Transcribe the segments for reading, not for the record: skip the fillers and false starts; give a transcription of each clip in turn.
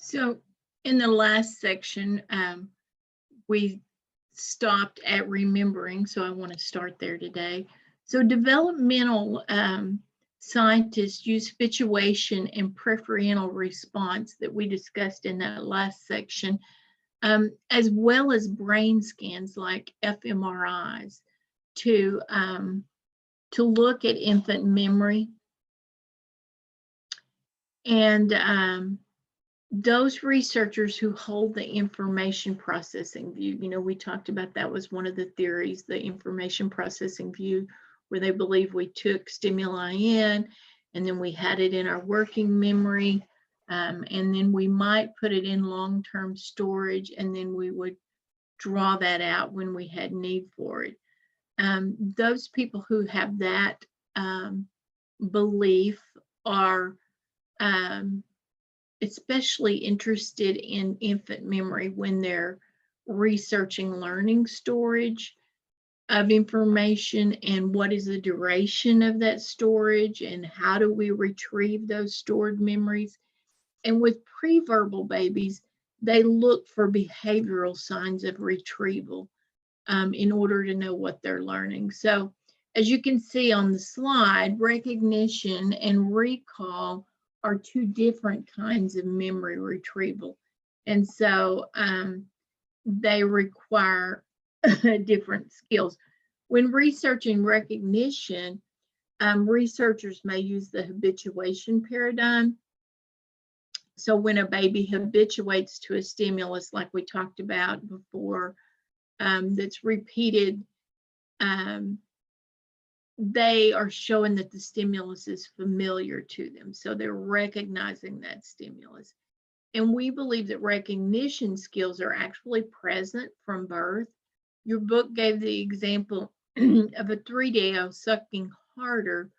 So in the last section, we stopped at remembering, so I want to start there today. So developmental scientists use habituation and preferential response that we discussed in that last section, as well as brain scans like fMRIs to look at infant memory. And those researchers who hold the information processing view, we talked about that was one of the theories, the information processing view, where they believe we took stimuli in and then we had it in our working memory, and then we might put it in long-term storage, and then we would draw that out when we had need for it. Those people who have that belief are especially interested in infant memory when they're researching learning storage of information and what is the duration of that storage and how do we retrieve those stored memories. And with preverbal babies, they look for behavioral signs of retrieval in order to know what they're learning. So as you can see on the slide, recognition and recall are two different kinds of memory retrieval. And so they require different skills. When researching recognition, researchers may use the habituation paradigm. So when a baby habituates to a stimulus, like we talked about before, that's repeated, they are showing that the stimulus is familiar to them. So they're recognizing that stimulus. And we believe that recognition skills are actually present from birth. Your book gave the example of a 3-day-old sucking harder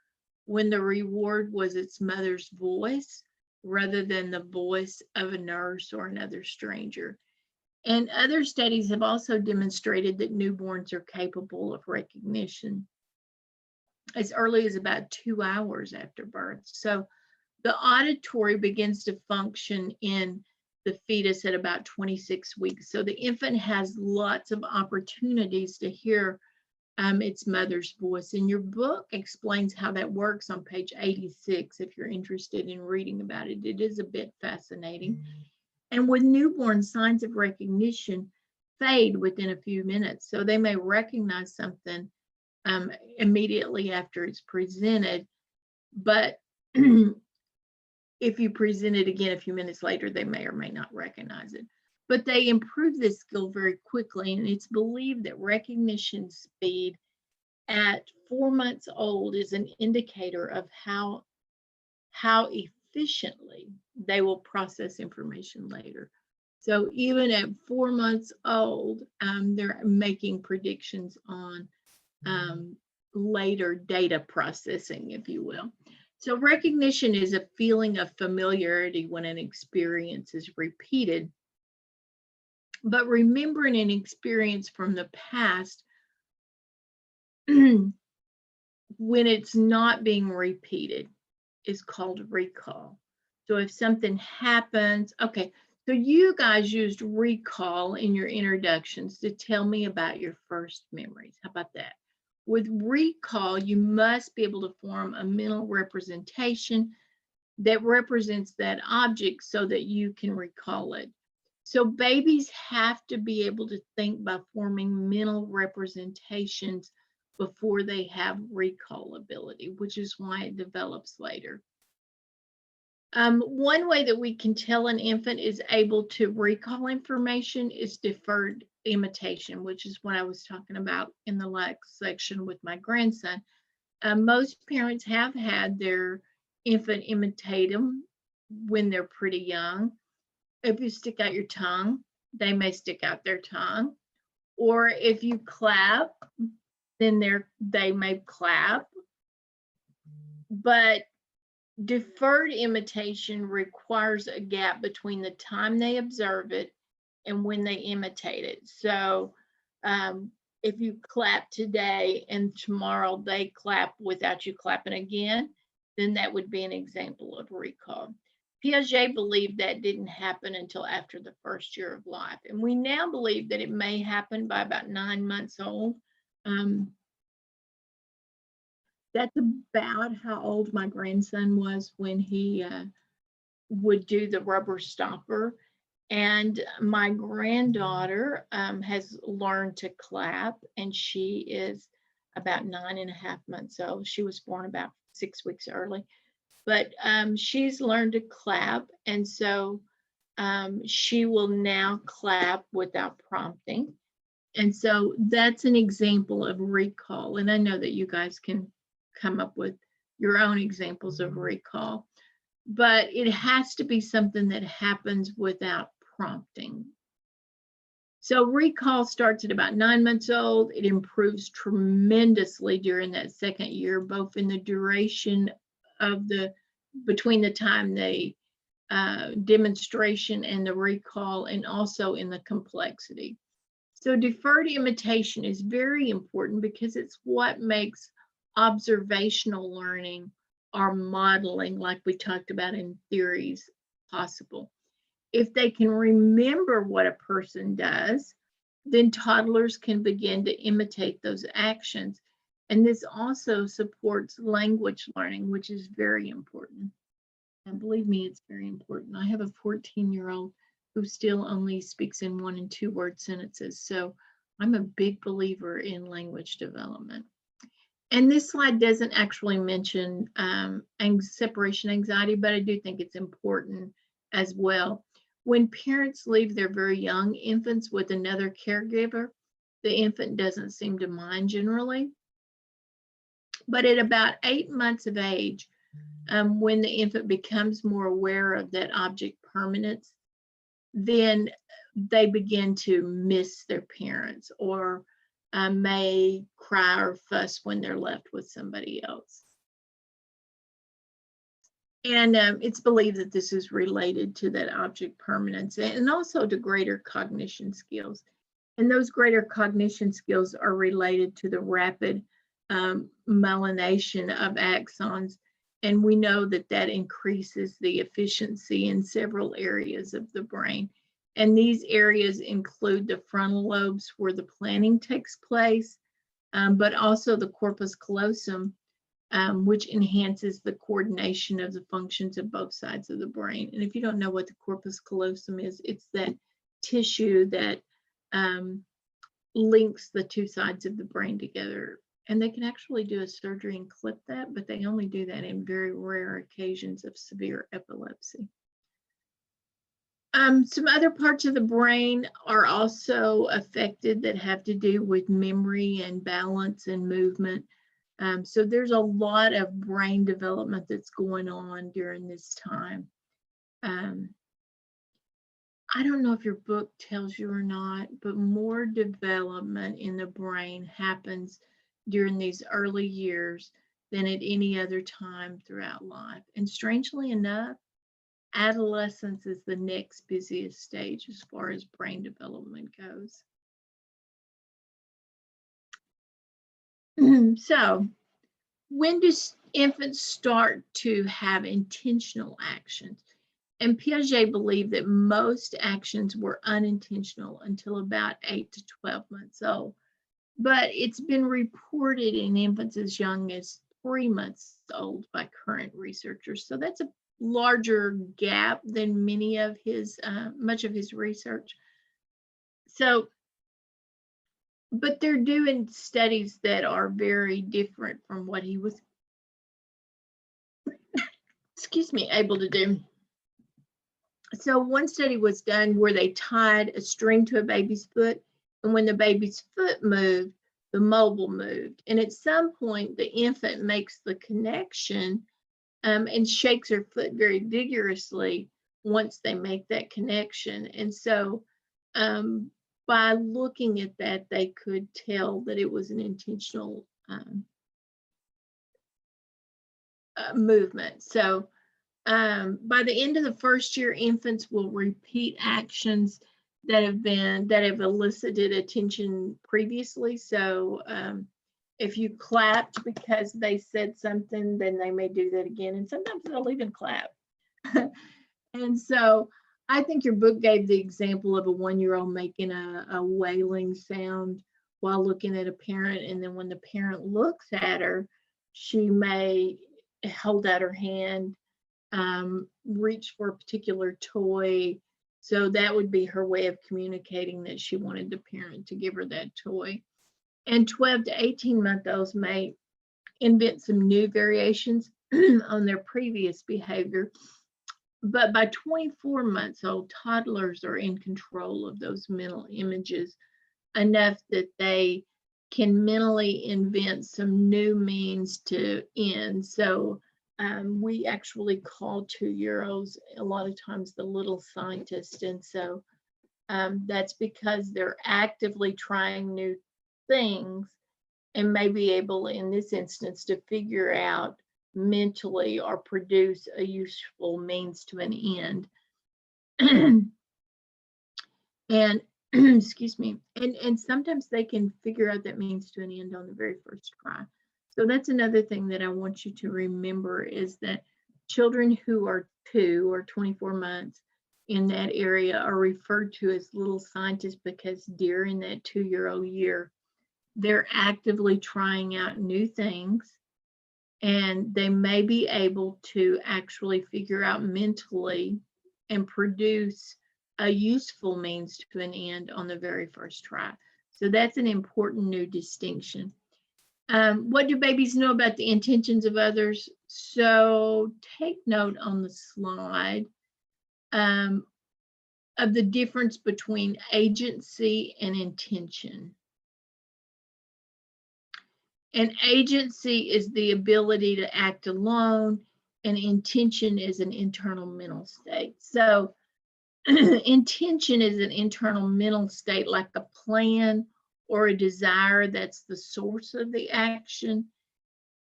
when the reward was its mother's voice rather than the voice of a nurse or another stranger. And other studies have also demonstrated that newborns are capable of recognition as early as about 2 hours after birth. So the auditory begins to function in the fetus at about 26 weeks. So the infant has lots of opportunities to hear its mother's voice. And your book explains how that works on page 86 if you're interested in reading about it. It is a bit fascinating. And with newborn, signs of recognition fade within a few minutes. So they may recognize something immediately after it's presented, but if you present it again a few minutes later, they may or may not recognize it. But they improve this skill very quickly, and it's believed that recognition speed at 4 months old is an indicator of how efficiently they will process information later. So even at 4 months old, they're making predictions on later data processing, if you will. So recognition is a feeling of familiarity when an experience is repeated. But remembering an experience from the past when it's not being repeated is called recall. So if something happens, okay, so you guys used recall in your introductions to tell me about your first memories. How about that? With recall, you must be able to form a mental representation that represents that object so that you can recall it. So babies have to be able to think by forming mental representations before they have recall ability, which is why it develops later. One way that we can tell an infant is able to recall information is deferred imitation, which is what I was talking about in the last section with my grandson. Most parents have had their infant imitate them when they're pretty young. If you stick out your tongue, they may stick out their tongue. Or if you clap, then they may clap. But deferred imitation requires a gap between the time they observe it and when they imitate it. So if you clap today and tomorrow they clap without you clapping again, then that would be an example of recall. Piaget believed that didn't happen until after the first year of life. And we now believe that it may happen by about 9 months old. That's about how old my grandson was when he would do the rubber stopper. And my granddaughter has learned to clap, and she is about 9.5 months old. She was born about 6 weeks early, but she's learned to clap, and so she will now clap without prompting. And so that's an example of recall. And I know that you guys can come up with your own examples of recall, but it has to be something that happens without prompting. So recall starts at about 9 months old. It improves tremendously during that second year, both in the duration of between the time the demonstration and the recall, and also in the complexity. So deferred imitation is very important because it's what makes observational learning or modeling, like we talked about in theories, possible. If they can remember what a person does, then toddlers can begin to imitate those actions. And this also supports language learning, which is very important. And believe me, it's very important. I have a 14-year-old who still only speaks in 1 and 2 word sentences. So I'm a big believer in language development. And this slide doesn't actually mention separation anxiety, but I do think it's important as well. When parents leave their very young infants with another caregiver, the infant doesn't seem to mind generally. But at about 8 months of age, when the infant becomes more aware of that object permanence, then they begin to miss their parents, or may cry or fuss when they're left with somebody else. And it's believed that this is related to that object permanence and also to greater cognition skills. And those greater cognition skills are related to the rapid myelination of axons. And we know that that increases the efficiency in several areas of the brain. And these areas include the frontal lobes where the planning takes place, but also the corpus callosum, which enhances the coordination of the functions of both sides of the brain. And if you don't know what the corpus callosum is, it's that tissue that links the two sides of the brain together. And they can actually do a surgery and clip that, but they only do that in very rare occasions of severe epilepsy. Some other parts of the brain are also affected that have to do with memory and balance and movement. So there's a lot of brain development that's going on during this time. I don't know if your book tells you or not, but more development in the brain happens during these early years than at any other time throughout life. And strangely enough, adolescence is the next busiest stage as far as brain development goes. So, when do infants start to have intentional actions? And Piaget believed that most actions were unintentional until about 8 to 12 months old. But it's been reported in infants as young as 3 months old by current researchers. So that's a larger gap than many of his, much of his research. So, but they're doing studies that are very different from what he was, excuse me, able to do. So one study was done where they tied a string to a baby's foot, and when the baby's foot moved, the mobile moved. And at some point, the infant makes the connection and shakes her foot very vigorously once they make that connection. And so by looking at that, they could tell that it was an intentional movement. So by the end of the first year, infants will repeat actions that have elicited attention previously. So if you clapped because they said something, then they may do that again. And sometimes they'll even clap. And so I think your book gave the example of a 1-year-old making a wailing sound while looking at a parent. And then when the parent looks at her, she may hold out her hand, reach for a particular toy. So that would be her way of communicating that she wanted the parent to give her that toy. And 12 to 18-month-olds may invent some new variations on their previous behavior. But by 24 months old, toddlers are in control of those mental images enough that they can mentally invent some new means to end. So we actually call 2-year-olds a lot of times the little scientist. And so that's because they're actively trying new things and may be able, in this instance, to figure out mentally or produce a useful means to an end. And excuse me, and sometimes they can figure out that means to an end on the very first try. So that's another thing that I want you to remember, is that children who are 2 or 24 months in that area are referred to as little scientists because during that 2-year-old year, they're actively trying out new things, and they may be able to actually figure out mentally and produce a useful means to an end on the very first try. So that's an important new distinction. What do babies know about the intentions of others? So take note on the slide of the difference between agency and intention. And agency is the ability to act alone, and intention is an internal mental state. So intention is an internal mental state, like a plan or a desire that's the source of the action.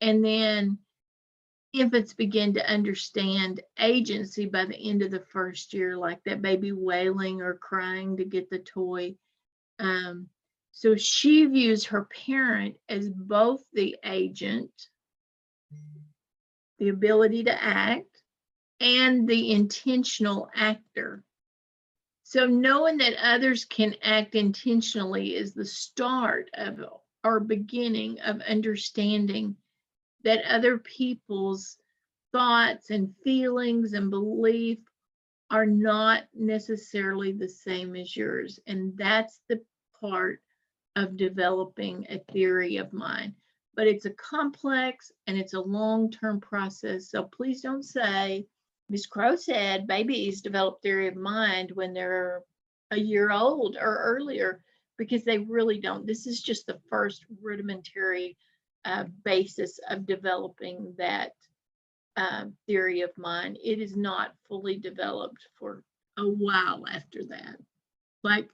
And then infants begin to understand agency by the end of the first year, like that baby wailing or crying to get the toy. So she views her parent as both the agent, the ability to act, and the intentional actor. So knowing that others can act intentionally is the start of or beginning of understanding that other people's thoughts and feelings and belief are not necessarily the same as yours. And that's the part of developing a theory of mind. But it's a complex and it's a long-term process. So please don't say, Ms. Crow said babies develop theory of mind when they're a year old or earlier, because they really don't. This is just the first rudimentary basis of developing that theory of mind. It is not fully developed for a while after that, like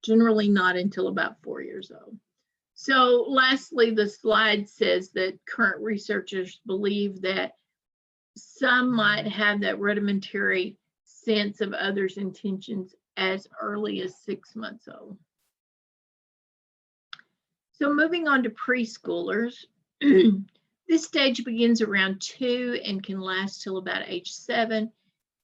generally not until about 4 years old. So lastly, the slide says that current researchers believe that some might have that rudimentary sense of others' intentions as early as 6 months old. So moving on to preschoolers, this stage begins around 2 and can last till about age 7.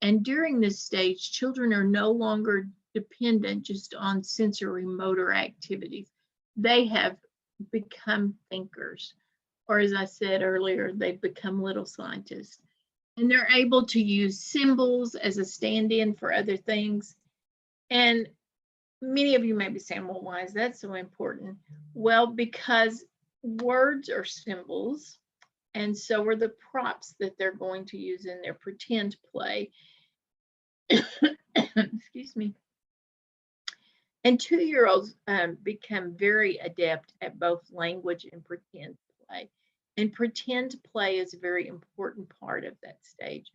And during this stage, children are no longer dependent just on sensory motor activities. They have become thinkers, or as I said earlier, they've become little scientists. And they're able to use symbols as a stand-in for other things. And many of you may be saying, well, why is that so important? Well, because words are symbols, and so are the props that they're going to use in their pretend play. Excuse me. And 2-year-olds become very adept at both language and pretend play. And pretend play is a very important part of that stage.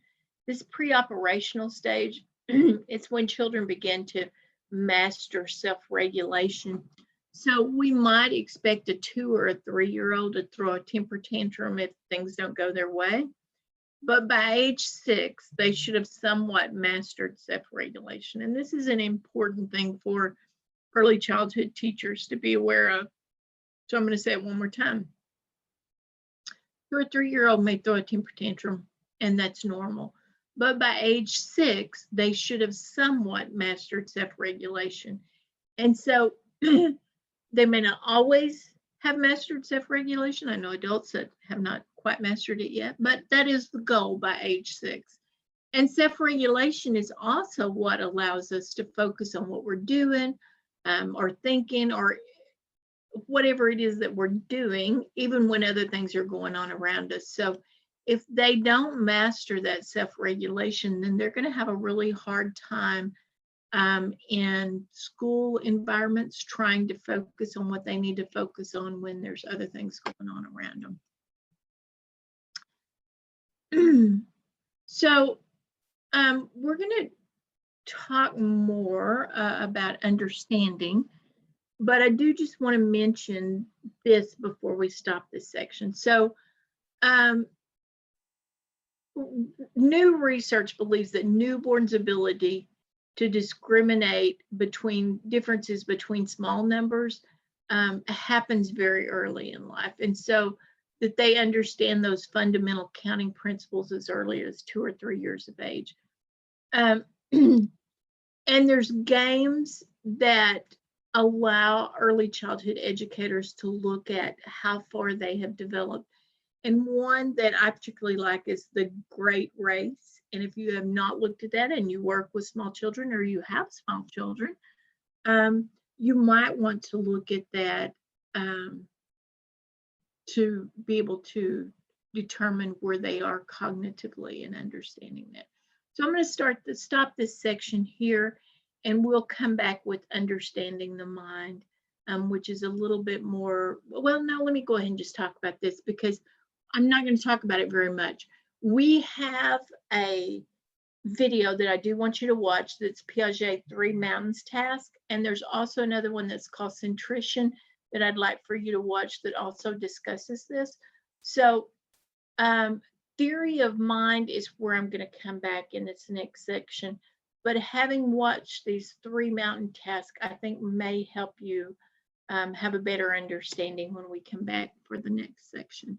This pre-operational stage, it's when children begin to master self-regulation. So we might expect a 2 or a 3-year-old to throw a temper tantrum if things don't go their way. But by age 6, they should have somewhat mastered self-regulation. And this is an important thing for early childhood teachers to be aware of. So I'm going to say it one more time. 2 or 3-year-old may throw a temper tantrum, and that's normal. but by age 6, they should have somewhat mastered self-regulation. And so they may not always have mastered self-regulation. I know adults that have not quite mastered it yet, but that is the goal by age 6. And self-regulation is also what allows us to focus on what we're doing, or thinking, or whatever it is that we're doing, even when other things are going on around us. So if they don't master that self-regulation, then they're going to have a really hard time in school environments trying to focus on what they need to focus on when there's other things going on around them. So we're going to talk more about understanding, but I do just want to mention this before we stop this section. So new research believes that newborns' ability to discriminate between differences between small numbers happens very early in life. And so that they understand those fundamental counting principles as early as 2 or 3 years of age. And there's games that allow early childhood educators to look at how far they have developed. And one that I particularly like is the Great Race. And if you have not looked at that and you work with small children or you have small children, you might want to look at that to be able to determine where they are cognitively and understanding that. So I'm going to stop this section here, and we'll come back with understanding the mind, which is a little bit more, well, no, let me go ahead and just talk about this because I'm not going to talk about it very much. We have a video that I do want you to watch that's Piaget 3 Mountains Task, and there's also another one that's called Centration that I'd like for you to watch that also discusses this. So theory of mind is where I'm going to come back in this next section, but having watched these 3 mountain tasks, I think may help you have a better understanding when we come back for the next section.